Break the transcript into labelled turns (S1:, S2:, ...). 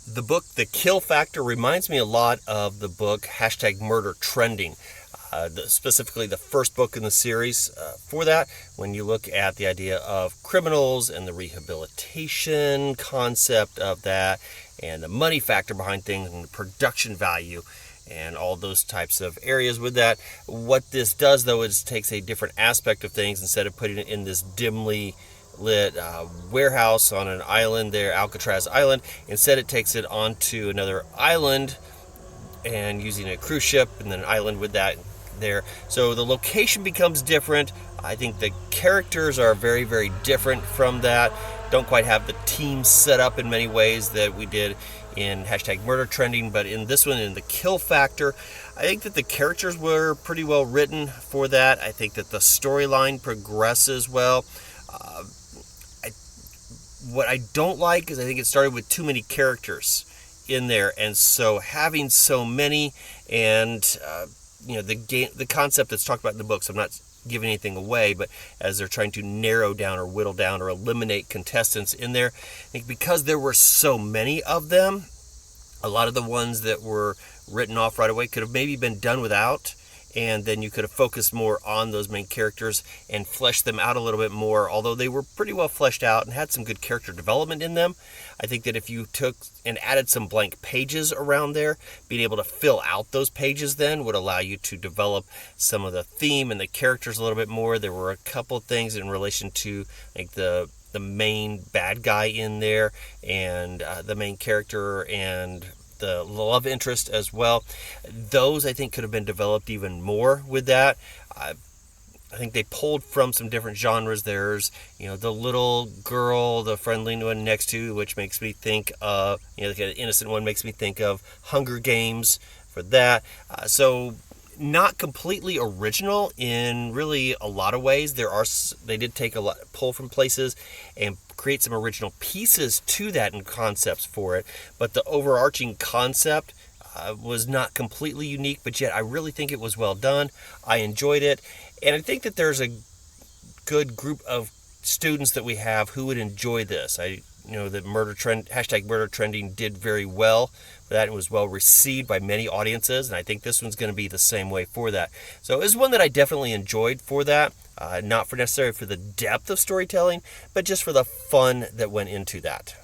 S1: The book, The Kill Factor, reminds me a lot of the book #Murder Trending. Specifically the first book in the series for that, when you look at the idea of criminals and the rehabilitation concept of that and the money factor behind things and the production value and all those types of areas with that. What this does, though, is takes a different aspect of things. Instead of putting it in this dimly lit warehouse on an island there, Alcatraz Island, instead it takes it onto another island and using a cruise ship and then an island with that there. So the location becomes different. I think the characters are very, very different from that. Don't quite have the team set up in many ways that we did in #Murder Trending, but in this one, in The Kill Factor, I think that the characters were pretty well written for that. I think that the storyline progresses well. What I don't like is I think it started with too many characters in there, and so having so many, and the concept that's talked about in the books, I'm not giving anything away, but as they're trying to narrow down or whittle down or eliminate contestants in there, I think because there were so many of them, a lot of the ones that were written off right away could have maybe been done without, and then you could have focused more on those main characters and fleshed them out a little bit more, although they were pretty well fleshed out and had some good character development in them. I think that if you took and added some blank pages around there, being able to fill out those pages then would allow you to develop some of the theme and the characters a little bit more. There were a couple things in relation to like the main bad guy in there and the main character and the love interest as well. Those I think could have been developed even more with that. I think they pulled from some different genres. There's, the little girl, the friendly one next to, which makes me think of, the innocent one makes me think of Hunger Games for that. So not completely original in really a lot of ways. They did take a lot, pull from places and create some original pieces to that and concepts for it, but the overarching concept was not completely unique, but yet I really think it was well done. I enjoyed it, and I think that there's a good group of students that we have who would enjoy this. The #Murder Trending did very well for that. It was well received by many audiences, and I think this one's going to be the same way for that. So it was one that I definitely enjoyed for that. Not for necessarily for the depth of storytelling, but just for the fun that went into that.